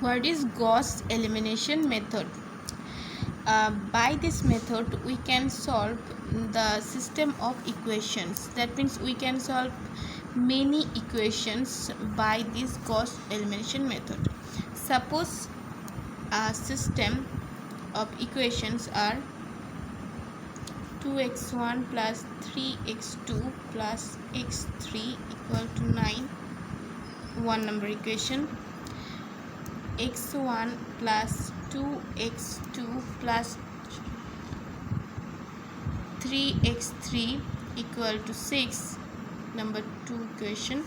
What is Gauss elimination method? By this method we can solve the system of equations. That means we can solve many equations by this Gauss elimination method. Suppose a system of equations are 2x1 plus 3x2 plus x3 equal to 9. One number equation. x1 plus 2x2 plus 3x3 equal to 6, number 2 equation,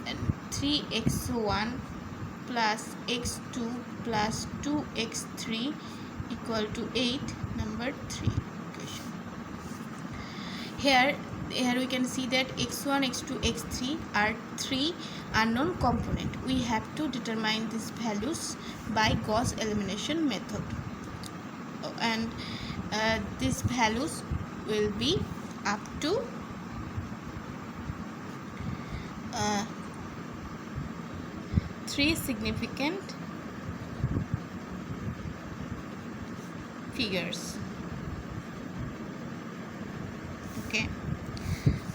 and 3x1 plus x2 plus 2x3 equal to 8, number 3 equation. Here we can see that x1, x2, x3 are three unknown component. We have to determine these values by Gauss elimination method, and these values will be up to 3 significant figures.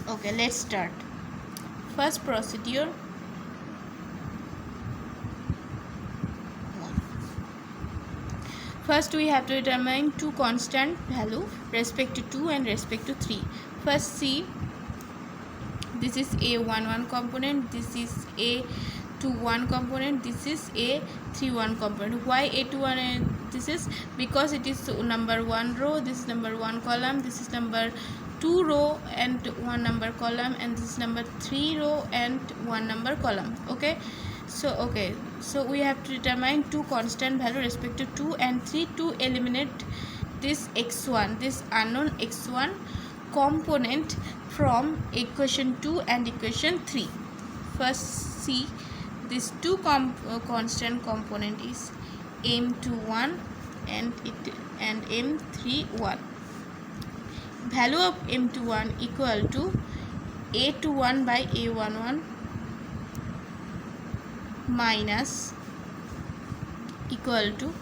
Okay, let's start. First procedure. First we have to determine two constant value respect to 2 and respect to 3. First see, this is a11 component, this is a21 component, this is a31 component. Why a21? And this is because it is number 1 row, this is number 1 column, this is number 2 row and 1 number column, and this is number 3 row and 1 number column. Okay, so we have to determine two constant value respect to 2 and 3 to eliminate this x1, this unknown x1 component from equation 2 and equation 3. First see, this two constant component is m21 and m31. Value of m21 equal to a21 by a11 minus equal to,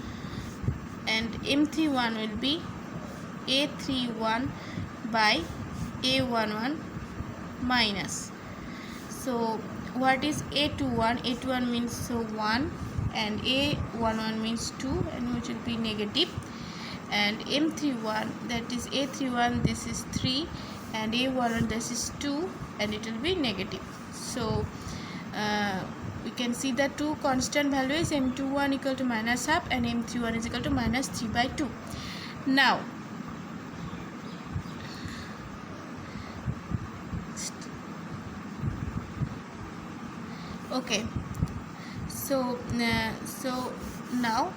and m31 will be a31 by a11 minus. So what is a21? a21 means 1 and a11 means 2, and which will be negative, and m31, that is a31, this is 3, and a11 this is 2, and it will be negative. So we can see that two constant values, m21 equal to minus half and m31 is equal to minus 3 by 2. Now okay, so now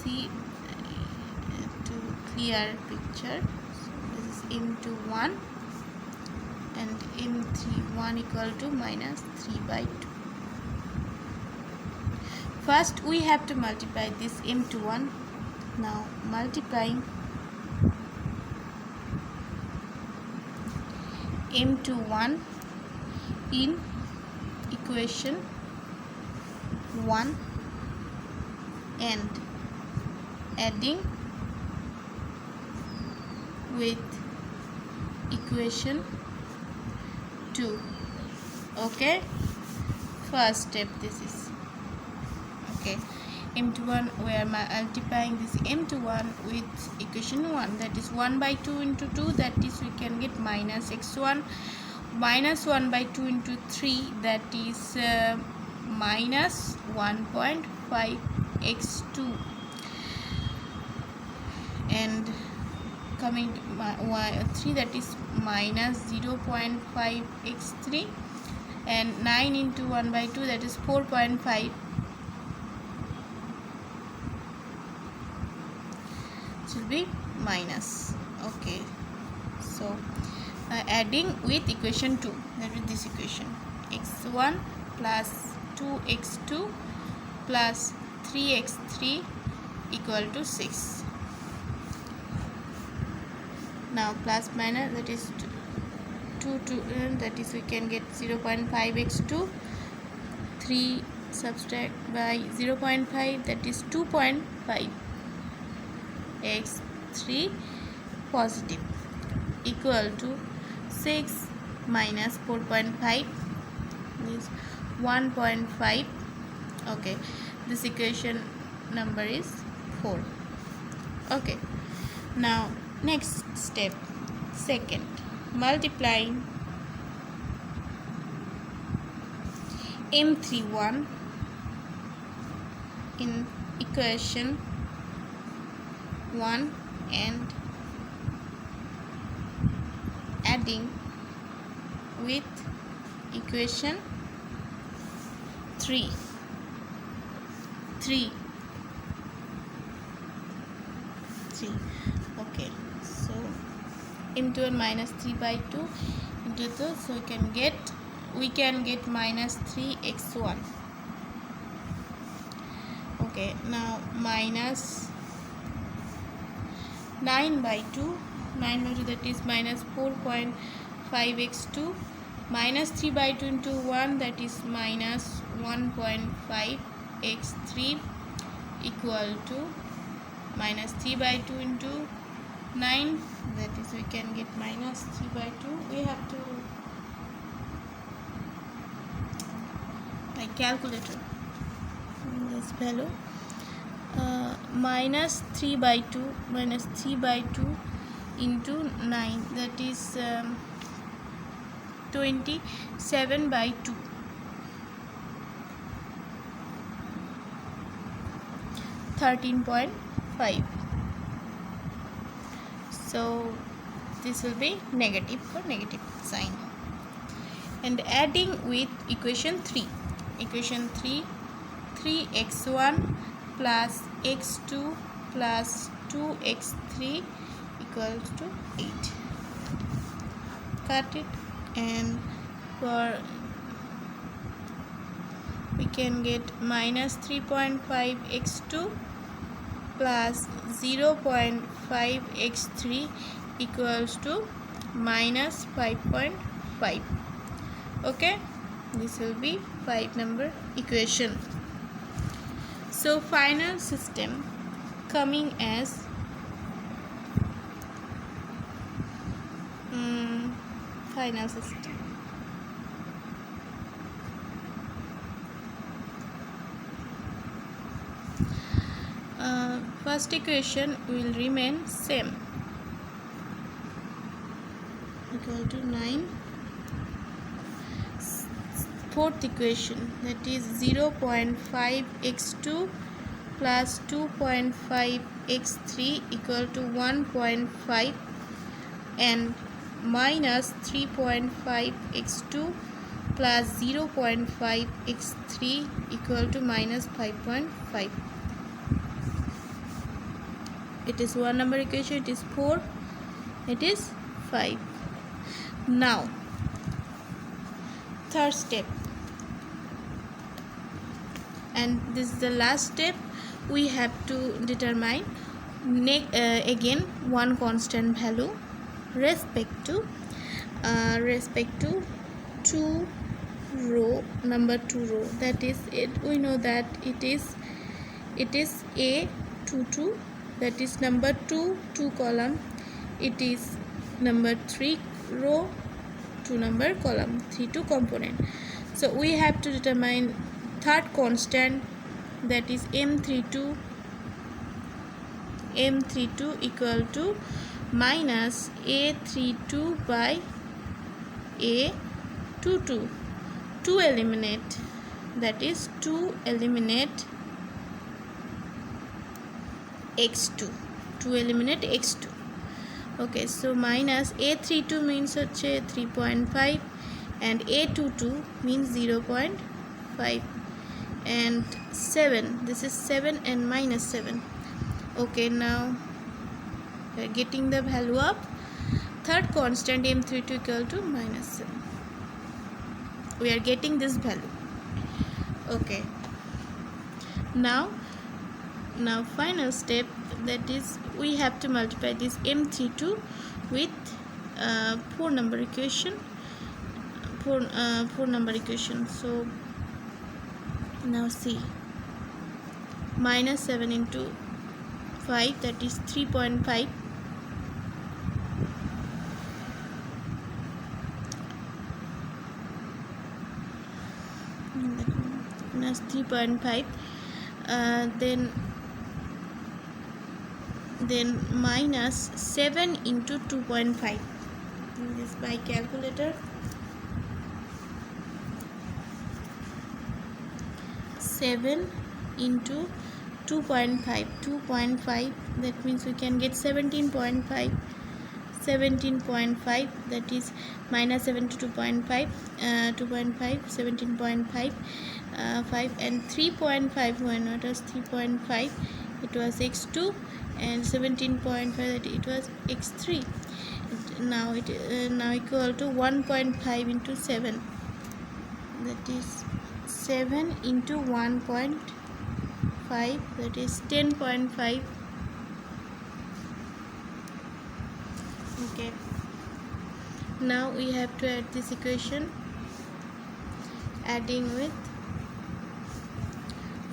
see, to clear picture, so this is m21 and m31 equal to minus 3 by 2. First we have to multiply this m21. Now multiplying m21 in equation 1 and adding with equation 2. Okay, first step this is. Okay, m21, we are multiplying this m21 with equation 1, that is 1 by 2 into 2, that is we can get minus x1, minus 1 by 2 into 3, that is minus 1.5 x2, and coming to 3, that is minus 0.5 x3, and 9 into 1 by 2, that is 4.5. Should be minus. Okay, so adding with equation 2, that is this equation, x1 plus 2x2 plus 3x3 equal to 6. Now plus minus, that is 2 that is we can get 0.5 x2, 3 subtract by 0.5, that is 2.5 x3 positive equal to 6 minus 4.5 is 1.5. okay, this equation number is 4. okay, now next step, second, multiplying m31 in equation 1 and adding with equation 3. Okay, so m2 minus 3 by 2 into this, so we can get minus 3x1. okay, now minus 9 by 2, that is minus 4.5x2 minus 3 by 2 into 1, that is minus 1.5x3 equal to minus 3 by 2 into 9, that is we can get minus 3 by 2. We have to like calculator this value, minus 3 by 2 into 9, that is 27 by 2. 13.5. so this will be negative for negative sign. And adding with equation 3, 3x1 plus x2 plus 2x3 equals to 8. Cut it, and for we can get minus 3.5x2 plus 0.5x3 equals to minus 5.5. okay, this will be 5 number equation. So final system coming as final system. First equation will remain same, equal to 9. Fourth equation, that is 0.5x2 plus 2.5x3 equal to 1.5, and minus 3.5x2 plus 0.5x3 equal to minus 5.5. it is one number equation, it is 4, it is 5. Now third step, and this is the last step. We have to determine again one constant value respect to 2 row, number 2 row, that is it. We know that it is a22, that is number 2 column. It is number 3 row, 2 number column, 3 component. So we have to determine third constant, that is m32 equal to minus a32 by a22. To eliminate, that is to eliminate x2, okay, so minus a32 means 3.5 and a22 means 0.5 and 7, this is 7 and minus 7. okay, now we are getting the value of third constant m32 equal to minus 7. we are getting this value. okay, now final step, that is we have to multiply this m32 with 4 number equation. So Now see, minus 7 into 5, that is 3.5. Minus 3.5. Then minus 7 into 2.5. This by calculator. 7 into 2.5. 2.5, that means we can get 17.5. 17.5, that is minus 7 to 2.5. 2.5, 17.5. 5 and 3.5. when it was 3.5, it was x2, and 17.5, that it was x3. Now it now equal to 1.5 into 7, that is 7 into 1.5, that is 10.5. Okay, now we have to add this equation, adding with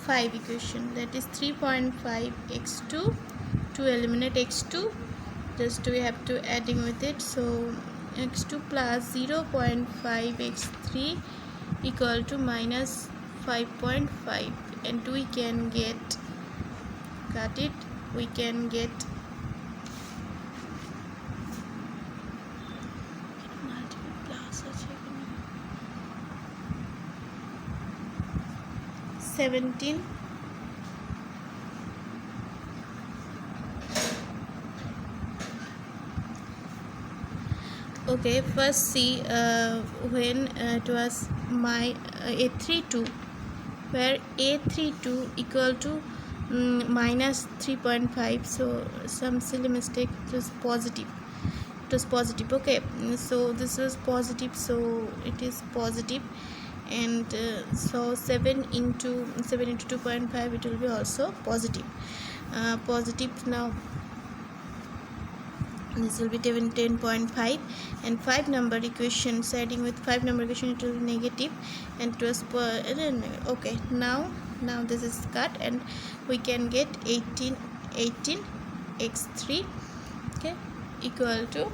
5 equation, that is 3.5 x2. To eliminate x2, just we have to adding with it, so x2 plus 0.5 x3 equal to minus 5.5, and we can get, got it, we can get 17. Okay, first see when it was my a32, where a32 equal to minus 3.5, so some silly mistake, it was positive. It was positive. Okay, so this was positive, so it is positive, and so 7 into 2.5, it will be also positive. Positive. Now this will be 10.5, and 5 number equation, adding with 5 number equation, it will be negative, and it was okay. Now this is cut, and we can get 18 x3, okay, equal to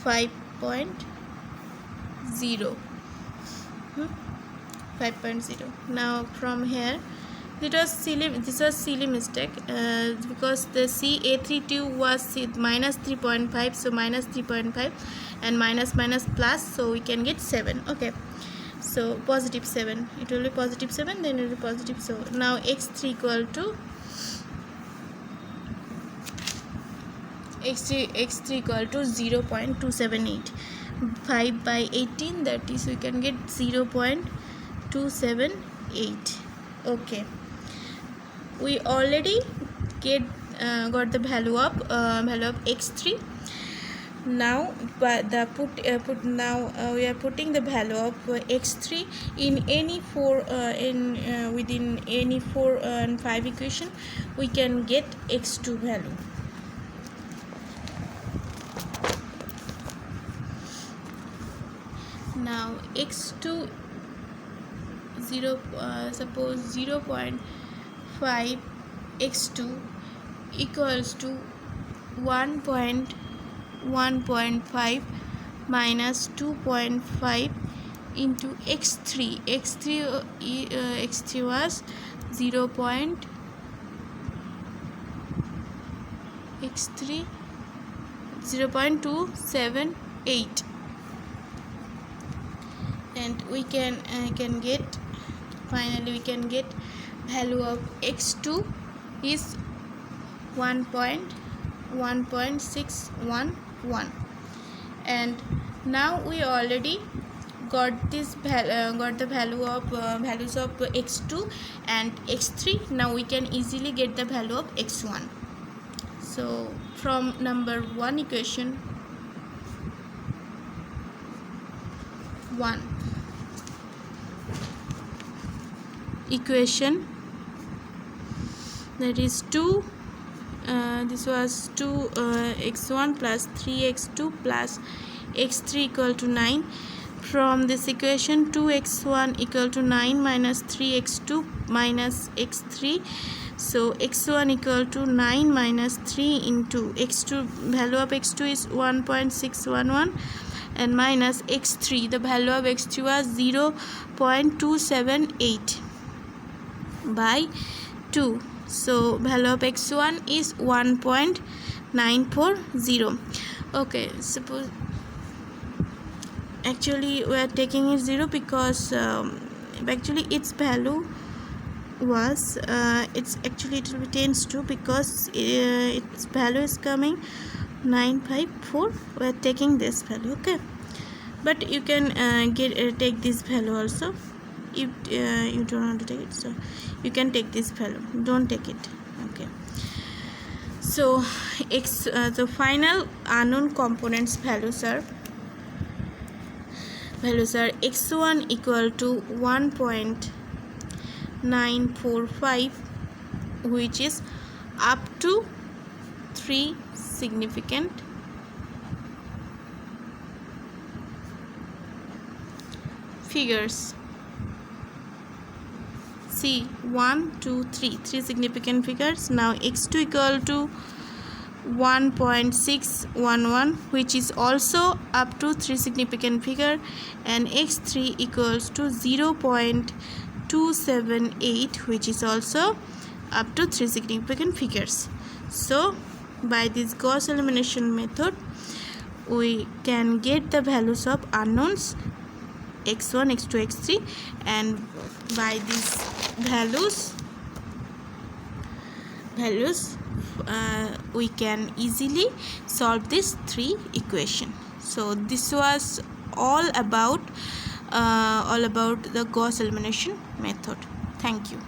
5.0. 5.0. Now from here, this was silly mistake, because the CA32 was minus 3.5, so minus 3.5, and minus plus, so we can get 7. Okay, so positive 7, it will be positive 7, then it will be positive. So now x3 equal to x3 equal to 0.278. 5 by 18, that is we can get 0.278. Okay, we already got the value of x3. Now we are putting the value of x3 in any 4 within any 4 and 5 equation, we can get x2 value. Now x2 suppose 0.5 x2 equals to 1.5 minus 2.5 into x3. x3 was 0.278, and we can get, finally we can get value of x2 is 1.611, and now we already got this got the values of x2 and x3. Now we can easily get the value of x1. So from number 1 equation 1 equation, that is 2, this was 2 x1 plus 3x2 plus x3 equal to 9. From this equation, 2x1 equal to 9 minus 3x2 minus x3. So x1 equal to 9 minus 3 into x2, value of x2 is 1.611, and minus x3, the value of x3 was 0.278 by 2. So value of x1 is 1.940. Okay, suppose actually we are taking it 0 because actually its value was it's actually it will be tends to, because its value is coming 954. we are taking this value. Okay, but you can take this value also. If you don't want to take it, so you can take this value, don't take it. Okay, so the final unknown components values are x1 equal to 1.945, which is up to 3 significant figures. See, 1 2 3 significant figures. Now x2 equal to 1.611, which is also up to 3 significant figure, and x3 equals to 0.278, which is also up to 3 significant figures. So by this Gauss elimination method, we can get the values of unknowns x1, x2, x3, and by these values we can easily solve this 3 equation. So this was all about the Gauss elimination method. Thank you.